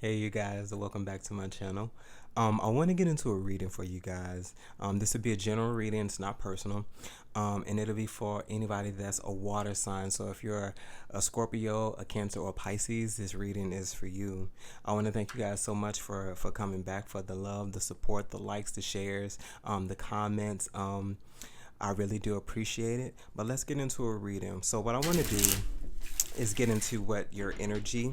Hey you guys, welcome back to my channel. I want to get into a reading for you guys. This would be a general reading, it's not personal. And it'll be for anybody that's a water sign. So if you're a Scorpio, a Cancer, or Pisces, this reading is for you. I want to thank you guys so much for coming back, for the love, the support, the likes, the shares, the comments. I really do appreciate it. But let's get into a reading. So what I want to do is get into what your energy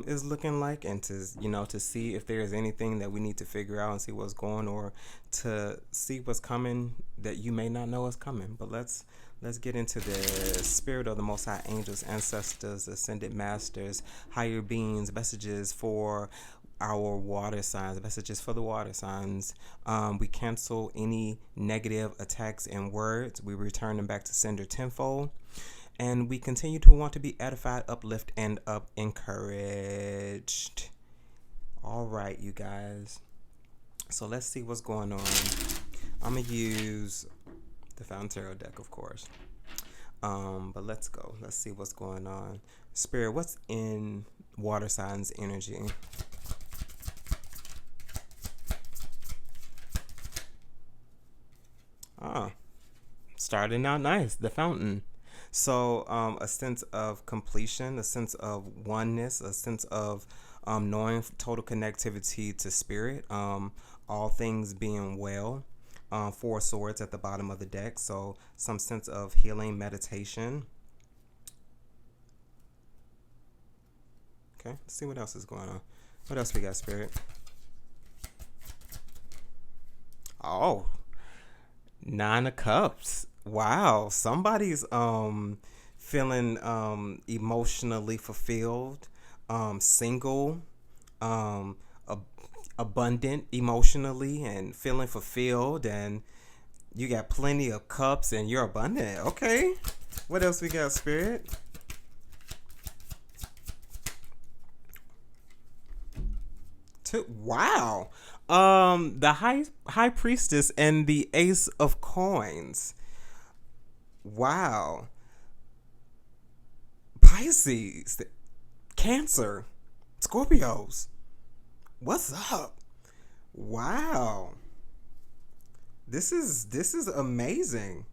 is looking like, and to see if there's anything that we need to figure out and see what's going, or to see what's coming that you may not know is coming. But let's get into the spirit of the Most High, angels, ancestors, ascended masters, higher beings, messages for our water signs, messages for the water signs. We cancel any negative attacks and words. We return them back to sender tenfold. And we continue to want to be edified, uplift, and encouraged. All right, you guys. So let's see what's going on. I'm going to use the Fountain Tarot deck, of course. But let's go. Let's see what's going on. Spirit, what's in water signs energy? Ah, starting out nice. The Fountain. So a sense of completion, a sense of oneness, a sense of knowing total connectivity to spirit, all things being well. Four swords at the bottom of the deck, so some sense of healing, meditation. Okay, let's see what else is going on. What else we got, spirit? Oh, Nine of Cups. Wow, somebody's feeling emotionally fulfilled, single, um ab- abundant emotionally, and feeling fulfilled, and you got plenty of cups and you're abundant. Okay. What else we got, spirit? Wow. The high priestess and the ace of coins. Wow. Pisces, Cancer, Scorpios. What's up? Wow. This is amazing.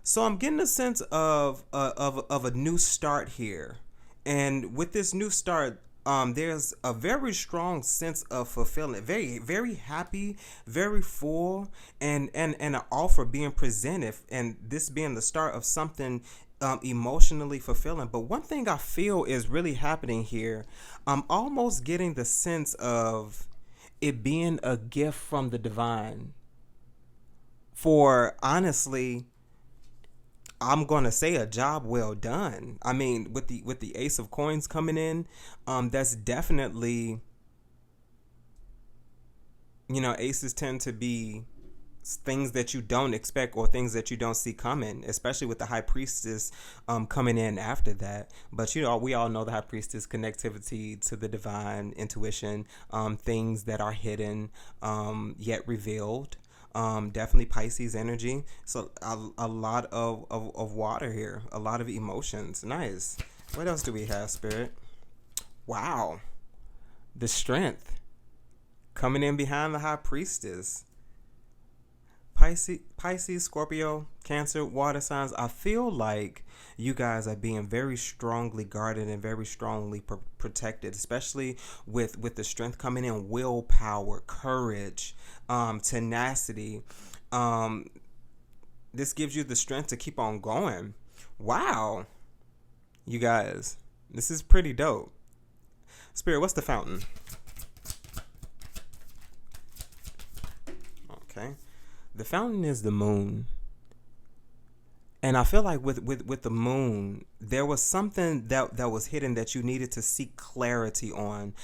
So I'm getting a sense of a new start here, and with this new start, there's a very strong sense of fulfillment, very very happy, very full, and an offer being presented, and this being the start of something emotionally fulfilling. But one thing I feel is really happening here, I'm almost getting the sense of it being a gift from the divine. For honestly, I'm gonna say a job well done. I mean, with the ace of coins coming in, that's definitely, aces tend to be things that you don't expect, or things that you don't see coming, especially with the high priestess coming in after that. But we all know the high priestess connectivity to the divine, intuition, things that are hidden, yet revealed. Definitely Pisces energy. So a lot of water here, a lot of emotions. Nice. What else do we have, spirit? Wow. The strength coming in behind the high priestess. Pisces, Scorpio, Cancer, water signs. I feel like you guys are being very strongly guarded and very strongly protected, especially with the strength coming in, willpower, courage, tenacity. Um, this gives you the strength to keep on going. Wow, you guys, this is pretty dope. Spirit, what's the fountain? Okay, the fountain is the moon. And I feel like with the moon, there was something that was hidden that you needed to seek clarity on.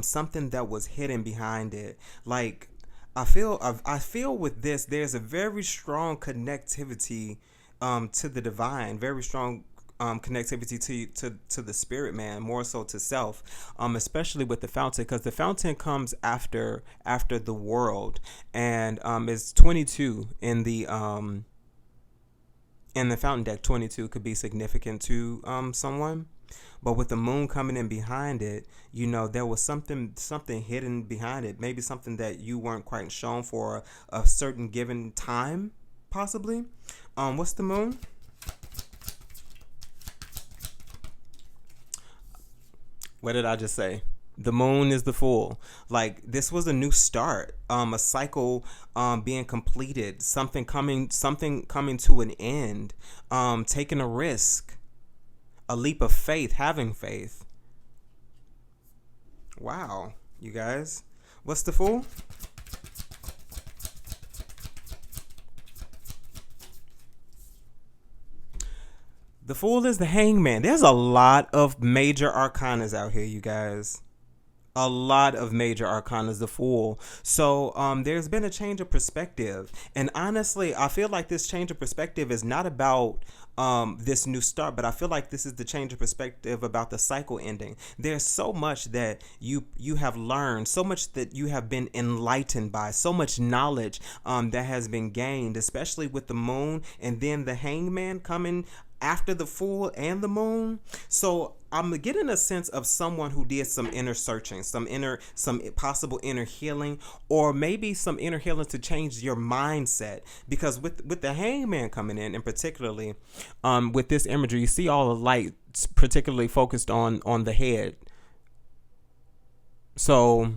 Something that was hidden behind it. Like I feel with this, there's a very strong connectivity to the divine, very strong connectivity to the spirit man, more so to self, especially with the fountain, because the fountain comes after the world, and is 22 in the fountain deck. 22 could be significant to someone. But with the moon coming in behind it, there was something hidden behind it. Maybe something that you weren't quite shown for a certain given time, possibly. What's the moon? What did I just say? The moon is the Fool. Like, this was a new start, a cycle being completed, something coming to an end, taking a risk, a leap of faith, having faith. Wow, you guys. What's the Fool? The Fool is the Hangman. There's a lot of major arcanas out here, you guys. A lot of major arcanas, the Fool. So there's been a change of perspective. And honestly, I feel like this change of perspective is not about this new start, but I feel like this is the change of perspective about the cycle ending. There's so much that you have learned, so much that you have been enlightened by, so much knowledge that has been gained, especially with the moon and then the Hangman coming after the Fool and the moon. So I'm getting a sense of someone who did some inner searching, some possible inner healing, or maybe some inner healing to change your mindset. Because with the Hangman coming in, and particularly with this imagery, you see all the light particularly focused on the head. So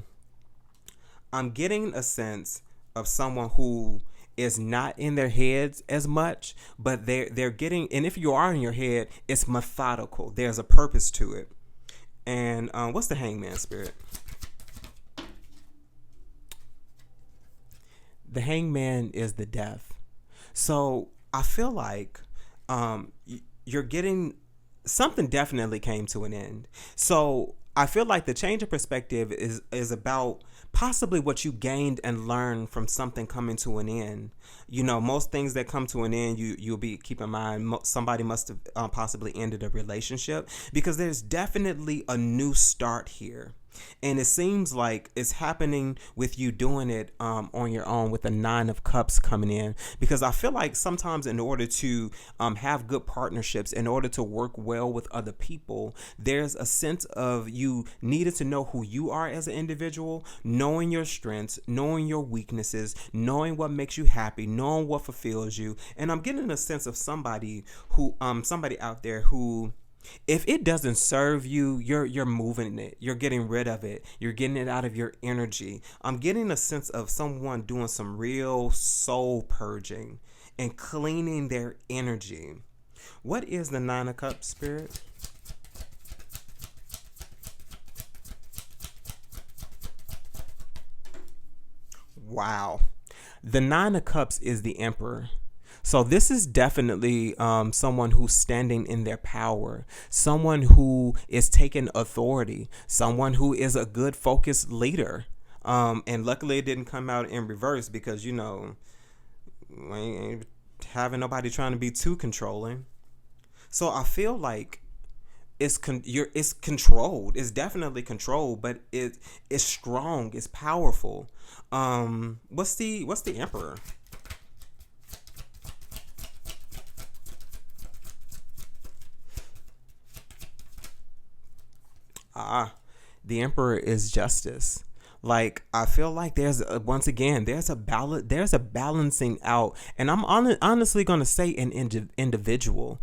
I'm getting a sense of someone who is not in their heads as much, but they're getting, and if you are in your head, it's methodical. There's a purpose to it. And what's the Hangman spirit? The Hangman is the death. So I feel like you're getting something definitely came to an end. So I feel like the change of perspective is about possibly what you gained and learned from something coming to an end. Most things that come to an end, you'll be, keep in mind, somebody must have possibly ended a relationship, because there's definitely a new start here. And it seems like it's happening with you doing it on your own, with the 9 of Cups coming in. Because I feel like sometimes in order to have good partnerships, in order to work well with other people, there's a sense of you needed to know who you are as an individual, knowing your strengths, knowing your weaknesses, knowing what makes you happy, knowing what fulfills you. And I'm getting a sense of somebody out there who, if it doesn't serve you, you're moving it. You're getting rid of it. You're getting it out of your energy. I'm getting a sense of someone doing some real soul purging and cleaning their energy. What is the 9 of Cups spirit? Wow. The 9 of Cups is the Emperor. So this is definitely someone who's standing in their power, someone who is taking authority, someone who is a good focused leader. And luckily it didn't come out in reverse, because, we ain't having nobody trying to be too controlling. So I feel like it's controlled. It's definitely controlled, but it's strong. It's powerful. What's the Emperor? The Emperor is justice. Like, I feel like there's once again there's a balancing out, and I'm honestly gonna say an individual.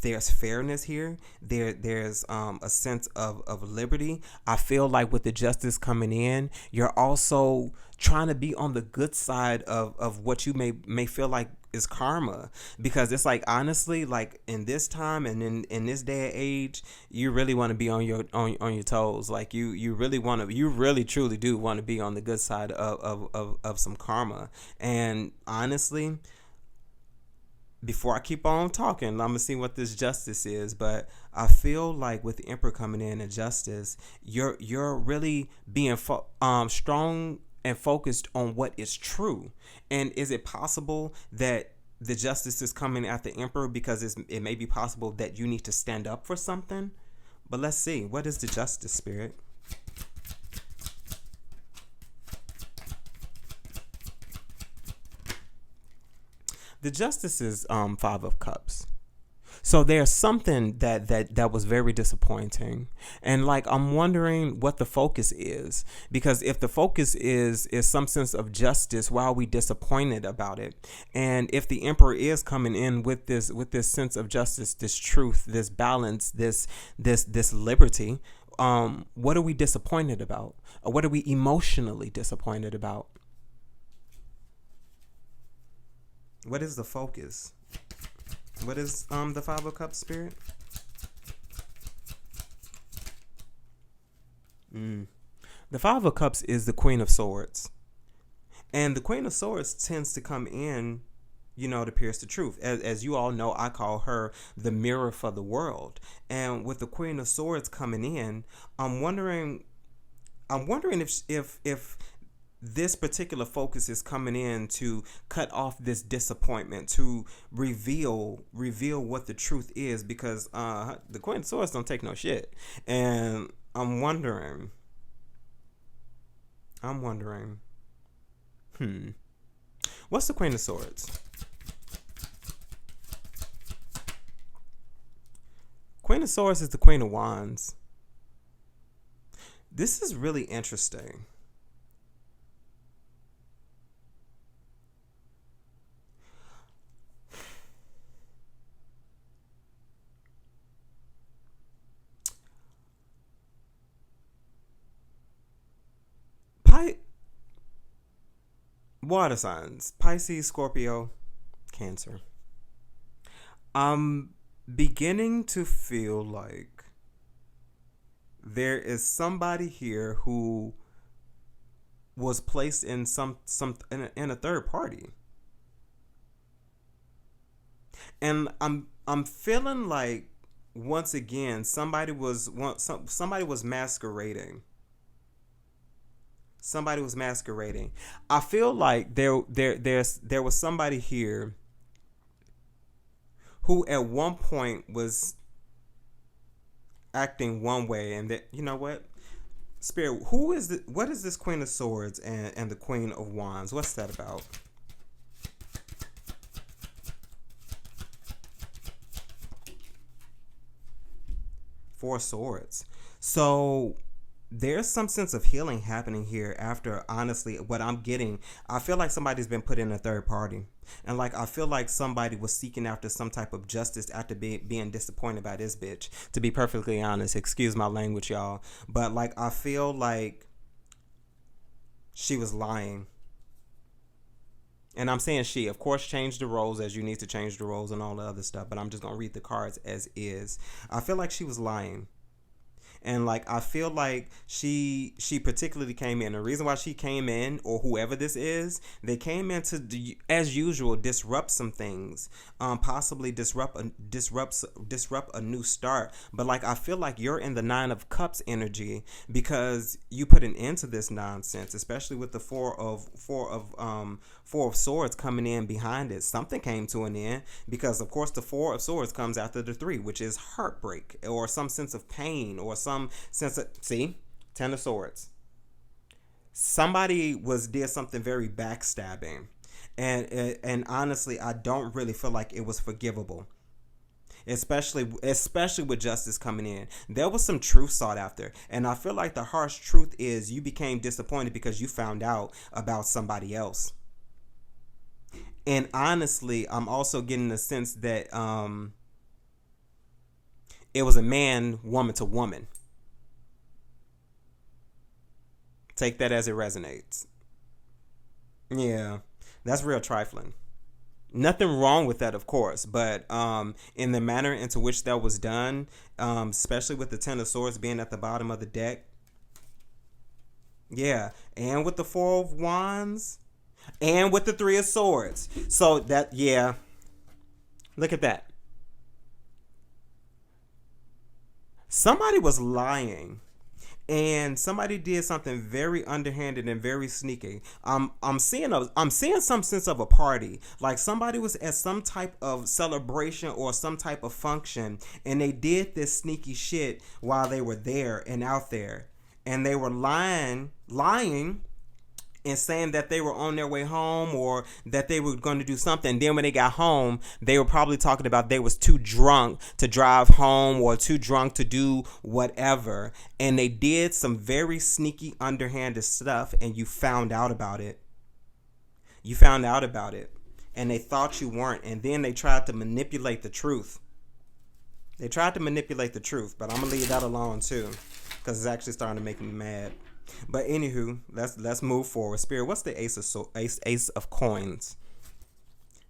There's fairness here. There's a sense of liberty. I feel like with the justice coming in, you're also trying to be on the good side of what you may feel like is karma, because it's like, honestly, like in this time and in this day and age, you really want to be on your toes. Like you really truly do want to be on the good side of some karma. And honestly, before I keep on talking, I'm gonna see what this justice is. But I feel like with the Emperor coming in and justice, you're really being strong and focused on what is true. And is it possible that the justice is coming at the Emperor because it may be possible that you need to stand up for something? But let's see, what is the justice spirit? The justice is 5 of Cups. So there's something that was very disappointing. And like I'm wondering what the focus is. Because if the focus is some sense of justice, why are we disappointed about it? And if the emperor is coming in with this sense of justice, this truth, this balance, this liberty, what are we disappointed about? Or what are we emotionally disappointed about? What is the focus? What is the Five of Cups, Spirit? The Five of Cups is the Queen of Swords. And the Queen of Swords tends to come in, to pierce the truth. As you all know, I call her the mirror for the world. And with the Queen of Swords coming in, I'm wondering if this particular focus is coming in to cut off this disappointment, to reveal what the truth is, because the Queen of Swords don't take no shit. And I'm wondering, what's the Queen of Swords? Queen of Swords is the Queen of Wands. This is really interesting. Water signs: Pisces, Scorpio, Cancer. I'm beginning to feel like there is somebody here who was placed in in a third party, and I'm feeling like once again somebody was masquerading. Somebody was masquerading. I feel like there was somebody here who at one point was acting one way, and that, you know what, Spirit, what is this Queen of Swords and the Queen of Wands? What's that about? Four Swords. So there's some sense of healing happening here after, honestly, what I'm getting. I feel like somebody's been put in a third party. And like, I feel like somebody was seeking after some type of justice after being disappointed by this bitch. To be perfectly honest, excuse my language, y'all. But like, I feel like she was lying. And I'm saying she, of course, change the roles as you need to change the roles and all the other stuff. But I'm just going to read the cards as is. I feel like she was lying. And like, I feel like she particularly came in. The reason why she came in, or whoever this is, they came in to, as usual, disrupt some things, possibly disrupt a new start. But like, I feel like you're in the Nine of Cups energy, because you put an end to this nonsense, especially with the Four of Swords coming in behind it. Something came to an end, because of course the Four of Swords comes after the Three, which is heartbreak or some sense of pain or some sense of, see, Ten of Swords. Somebody did something very backstabbing, and honestly, I don't really feel like it was forgivable. Especially with justice coming in, there was some truth sought after, and I feel like the harsh truth is you became disappointed because you found out about somebody else. And honestly, I'm also getting the sense that it was a man, woman to woman. Take that as it resonates. Yeah, that's real trifling. Nothing wrong with that, of course, but in the manner into which that was done, especially with the Ten of Swords being at the bottom of the deck, yeah, and with the Four of Wands, and with the Three of Swords. So that, yeah, look at that. Somebody was lying. And somebody did something very underhanded and very sneaky. I'm seeing some sense of a party. Like somebody was at some type of celebration or some type of function, and they did this sneaky shit while they were there and out there, and they were lying, and saying that they were on their way home or that they were going to do something. Then when they got home, they were probably talking about they was too drunk to drive home or too drunk to do whatever. And they did some very sneaky, underhanded stuff, and you found out about it. You found out about it. And they thought you weren't. And then they tried to manipulate the truth. They tried to manipulate the truth, but I'm going to leave that alone too, because it's actually starting to make me mad. But anywho, let's move forward. Spirit, what's the ace of coins?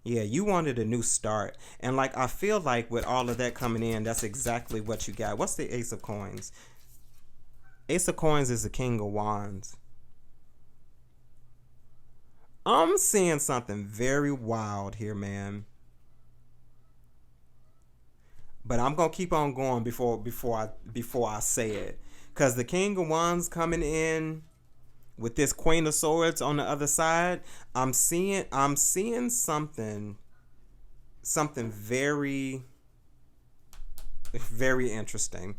Yeah, you wanted a new start. And like, I feel like with all of that coming in, that's exactly what you got. What's the ace of coins? Ace of coins is the king of wands. I'm seeing something very wild here, man. But I'm gonna keep on going before I say it, cause the King of Wands coming in with this Queen of Swords on the other side. I'm seeing something very, very interesting.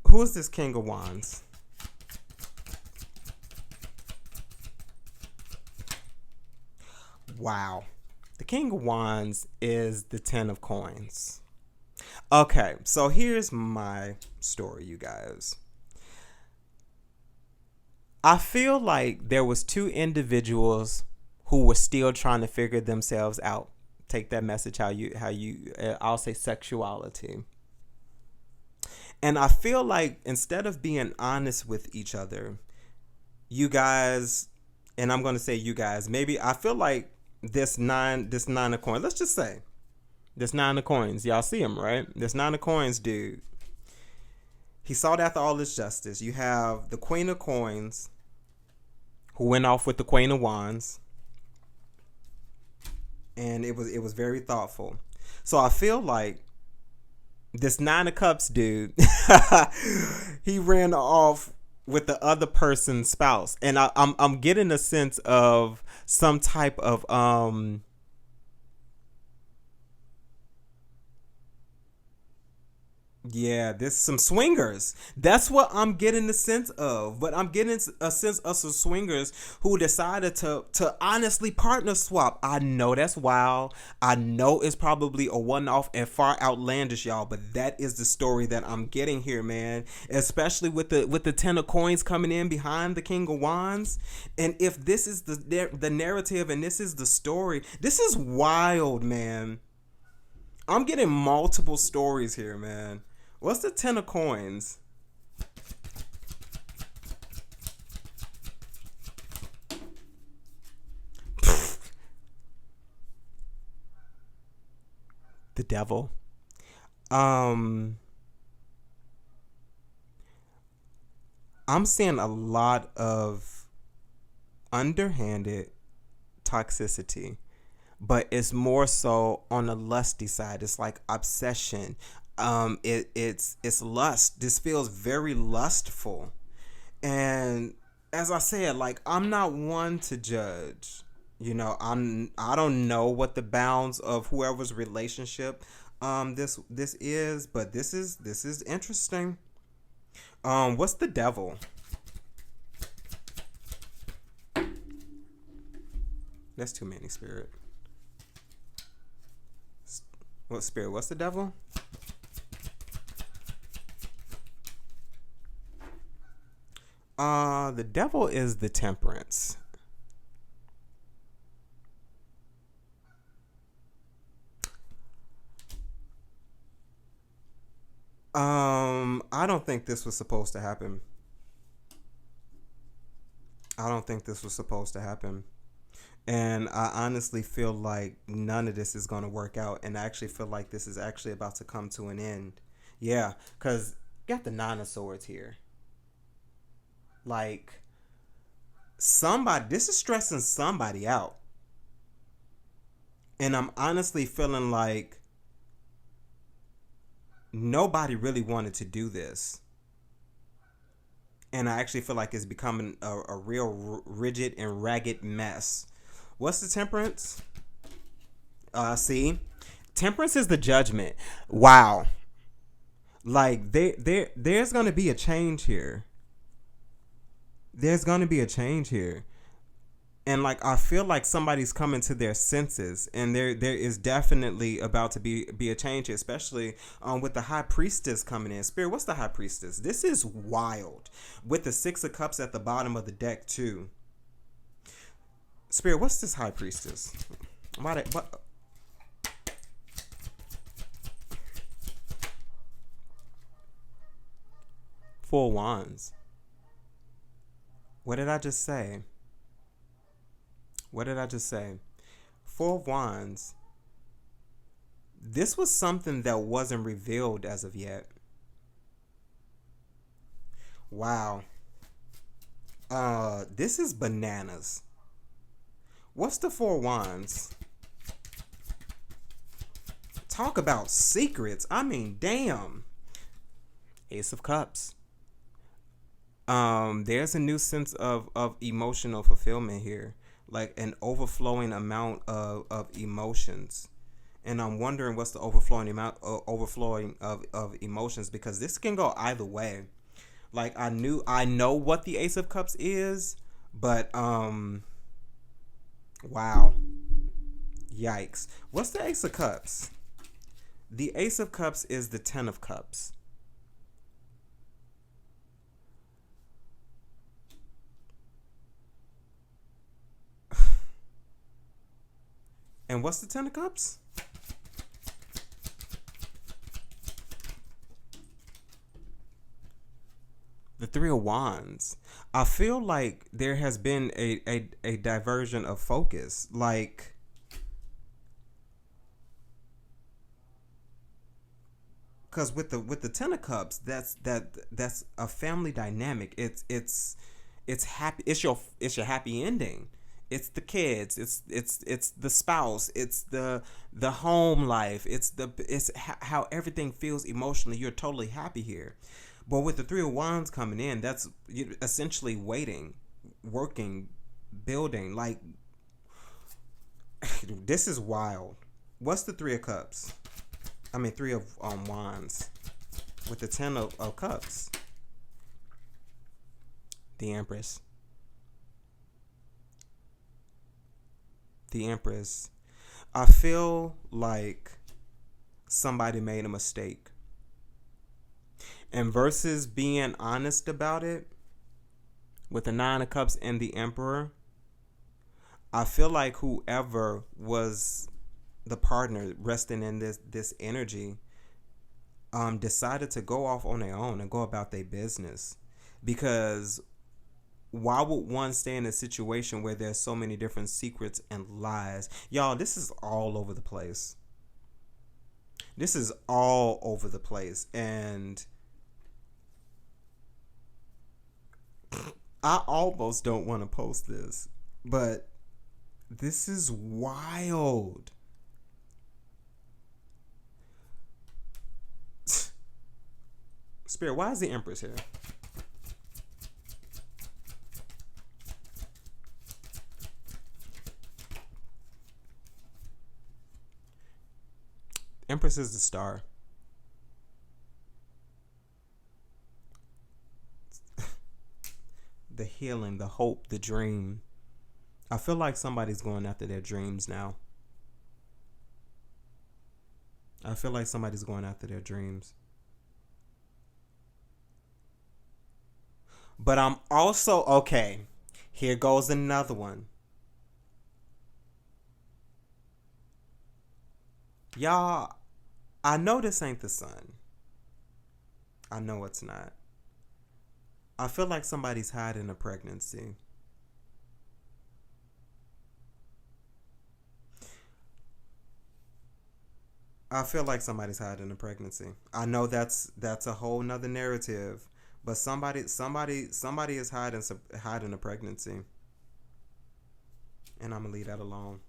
Who is this King of Wands? Wow, the King of Wands is the Ten of Coins. Okay, so here's my story, you guys. I feel like there was two individuals who were still trying to figure themselves out. Take that message how you I'll say sexuality. And I feel like instead of being honest with each other, you guys, and I'm going to say you guys, maybe I feel like this nine of coins, let's just say this nine of coins, y'all see him, right? This nine of coins dude, he sought after all this justice. You have the Queen of Coins who went off with the Queen of Wands, and it was very thoughtful. So I feel like this Nine of Cups dude, he ran off with the other person's spouse, and I'm getting a sense of some type of yeah, there's some swingers. That's what I'm getting the sense of. But I'm getting a sense of some swingers who decided to honestly partner swap. I know that's wild. I know it's probably a one-off and far outlandish, y'all. But that is the story that I'm getting here, man. Especially with the Ten of Coins coming in behind the King of Wands. And if this is the narrative and this is the story, this is wild, man. I'm getting multiple stories here, man. What's the Ten of Coins? The devil. I'm seeing a lot of underhanded toxicity, but it's more so on the lusty side. It's like obsession. It's lust. This feels very lustful. And as I said, like, I'm not one to judge. You know, I don't know what the bounds of whoever's relationship this is, but this is interesting. What's the devil? That's too many, Spirit. What, Spirit? What's the devil? The devil is the Temperance. I don't think this was supposed to happen. I don't think this was supposed to happen. And I honestly feel like none of this is going to work out. And I actually feel like this is actually about to come to an end. Yeah, because you got the Nine of Swords here. Like, somebody, this is stressing somebody out. And I'm honestly feeling like nobody really wanted to do this. And I actually feel like it's becoming a real rigid and ragged mess. What's the Temperance? See? Temperance is the Judgment. Wow. Like, there's going to be a change here. There's going to be a change here. And like I feel like somebody's coming to their senses, and there is definitely about to be a change, especially with the high priestess coming in. Spirit, what's the high priestess? This is wild. With the 6 of Cups at the bottom of the deck too. Spirit, what's this high priestess? What? 4 Wands. What did I just say? What did I just say? 4 Wands. This was something that wasn't revealed as of yet. Wow. This is bananas. What's the 4 Wands? Talk about secrets. I mean, damn. Ace of Cups. There's a new sense of emotional fulfillment here, like an overflowing amount of emotions. And I'm wondering what's the overflowing of emotions, because this can go either way. Like I know what the Ace of Cups is, but wow. Yikes. What's the Ace of Cups? The Ace of Cups is the 10 of Cups. And what's the 10 of Cups? The 3 of Wands. I feel like there has been a diversion of focus. Like, because with the 10 of Cups, that's a family dynamic. It's happy. It's your happy ending. It's the kids. It's the spouse. It's the home life. It's how everything feels emotionally. You're totally happy here. But with the 3 of Wands coming in, that's essentially waiting, working, building. Like, this is wild. What's the 3 of Cups? I mean, 3 of Wands with the 10 of Cups. The Empress. The Empress. I feel like somebody made a mistake. And versus being honest about it, with the 9 of Cups and the Emperor, I feel like whoever was the partner resting in this energy decided to go off on their own and go about their business. Because why would one stay in a situation where there's so many different secrets and lies? Y'all, this is all over the place. This is all over the place. And I almost don't want to post this, but this is wild. Spirit, why is the Empress here? Empress is the star. The healing, the hope, the dream. I feel like somebody's going after their dreams now. I feel like somebody's going after their dreams. But I'm also, okay, here goes another one. Y'all, I know this ain't the sun. I know it's not. I feel like somebody's hiding a pregnancy. I feel like somebody's hiding a pregnancy. I know that's a whole nother narrative, but somebody is hiding a pregnancy, and I'm gonna leave that alone.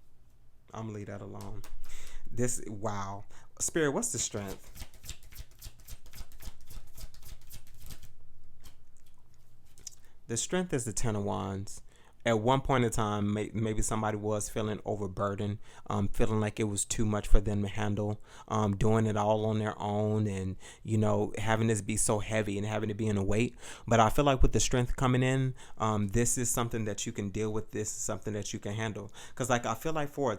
I'm gonna leave that alone. This, wow, Spirit, what's the strength? The strength is the 10 of Wands. at one point in time, maybe somebody was feeling overburdened, feeling like it was too much for them to handle, doing it all on their own, and having this be so heavy and having it be in a weight. But I feel like with the strength coming in, this is something that you can deal with. This is something that you can handle. Because like I feel like for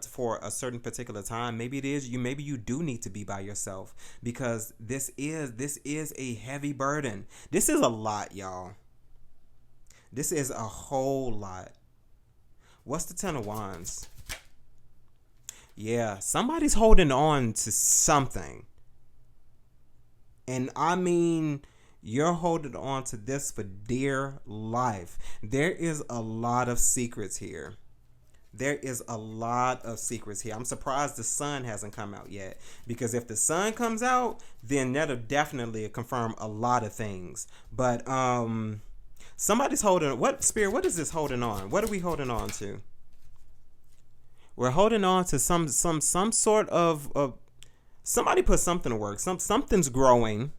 a certain particular time, maybe it is you. Maybe you do need to be by yourself, because this is a heavy burden. This is a lot, y'all. This is a whole lot. What's the Ten of Wands? Yeah, somebody's holding on to something. And I mean, you're holding on to this for dear life. There is a lot of secrets here. There is a lot of secrets here. I'm surprised the sun hasn't come out yet. Because if the sun comes out, then that'll definitely confirm a lot of things. But, somebody's holding, what is this holding on? What are we holding on to? We're holding on to some sort of somebody put something to work. Something's growing.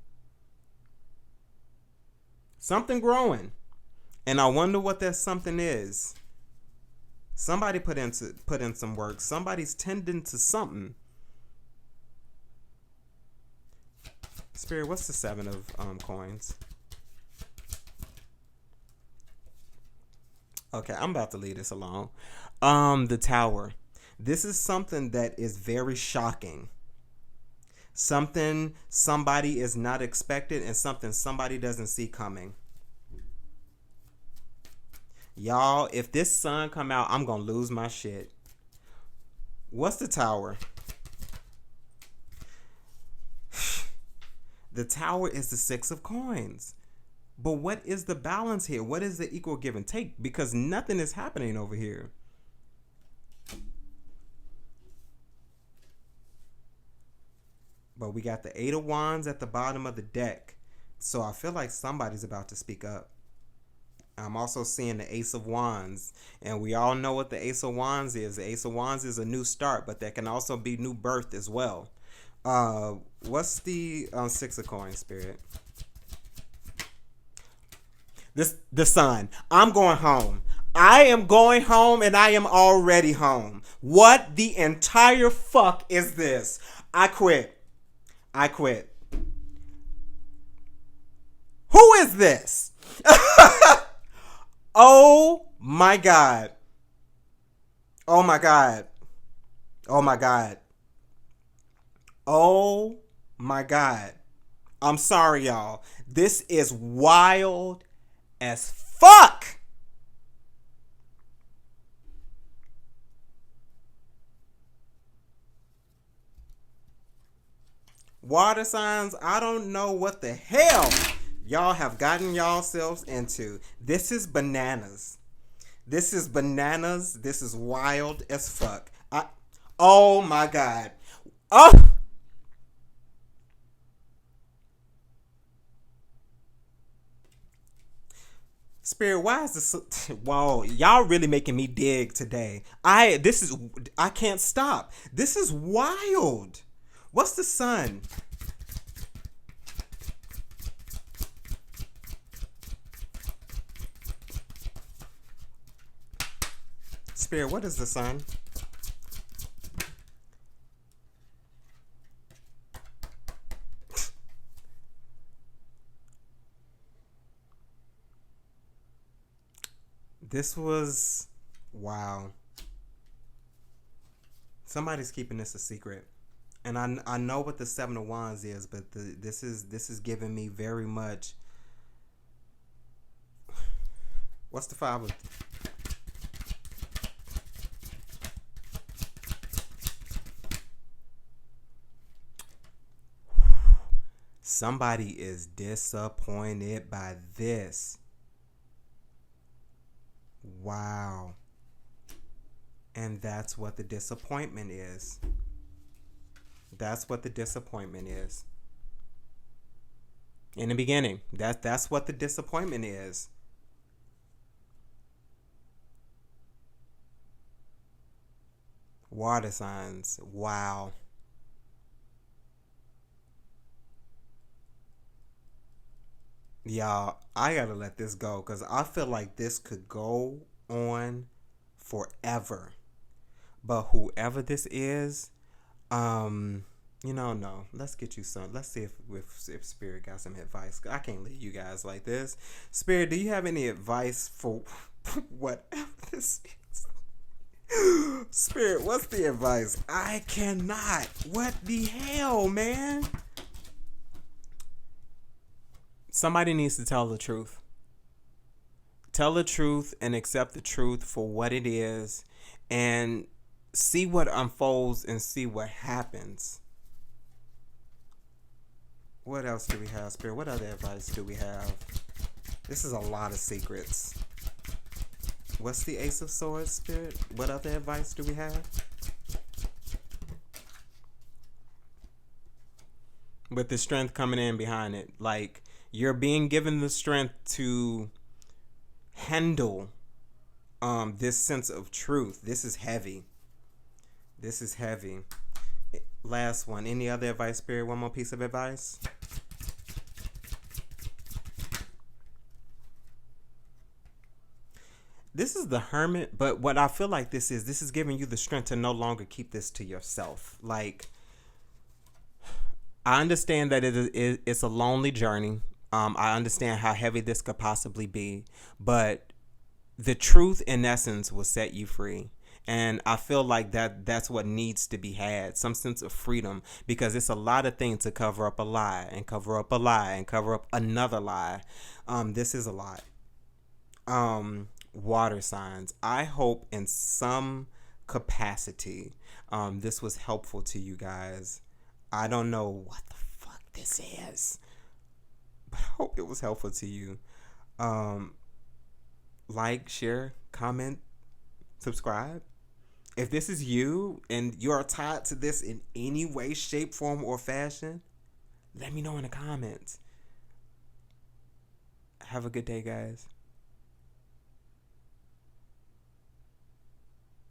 Something growing. And I wonder what that something is. Somebody put in some work. Somebody's tending to something. Spirit, what's the Seven of coins? Okay, I'm about to leave this alone. The Tower. This is something that is very shocking. Something somebody is not expected, and something somebody doesn't see coming. Y'all, if this sun come out, I'm going to lose my shit. What's the Tower? The Tower is the Six of Coins. But what is the balance here? What is the equal give and take? Because nothing is happening over here. But we got the Eight of Wands at the bottom of the deck. So I feel like somebody's about to speak up. I'm also seeing the Ace of Wands. And we all know what the Ace of Wands is. The Ace of Wands is a new start, but that can also be new birth as well. What's the Six of Coins, Spirit? The Sun. I'm going home. I am going home, and I am already home. What the entire fuck is this? I quit. Who is this? Oh my God. Oh my God. Oh my God. Oh my God. I'm sorry, y'all. This is wild as fuck. Water signs, I don't know what the hell y'all have gotten yourselves into. This is bananas. This is bananas. This is wild as fuck. Oh my God. Oh. Spirit, why is this? Whoa, y'all really making me dig today. I can't stop. This is wild. What's the Sun? Spirit, what is the Sun? This was wow. Somebody's keeping this a secret. And I know what the Seven of Wands is, but this is giving me very much. What's the Five of? Somebody is disappointed by this. Wow. And that's what the disappointment is. That's what the disappointment is. In the beginning, that's what the disappointment is. Water signs. Wow. Y'all, I gotta let this go because I feel like this could go on forever. But whoever this is, no. Let's get you some. Let's see if Spirit got some advice. I can't leave you guys like this. Spirit, do you have any advice for whatever this is? Spirit, what's the advice? I cannot. What the hell, man? Somebody needs to tell the truth. Tell the truth and accept the truth for what it is, and see what unfolds and see what happens. What else do we have, Spirit? What other advice do we have? This is a lot of secrets. What's the Ace of Swords, Spirit? What other advice do we have? With the strength coming in behind it. Like, you're being given the strength to handle this sense of truth. This is heavy. This is heavy. Last one. Any other advice, Spirit? One more piece of advice? This is the Hermit, but what I feel like this is giving you the strength to no longer keep this to yourself. Like, I understand that it's a lonely journey. I understand how heavy this could possibly be, but the truth, in essence, will set you free. And I feel like that's what needs to be had, some sense of freedom, because it's a lot of things to cover up a lie and cover up a lie and cover up another lie. This is a lot. Water signs. I hope in some capacity this was helpful to you guys. I don't know what the fuck this is, but I hope it was helpful to you. Like, share, comment, subscribe. If this is you and you're tied to this in any way, shape, form, or fashion, let me know in the comments. Have a good day, guys.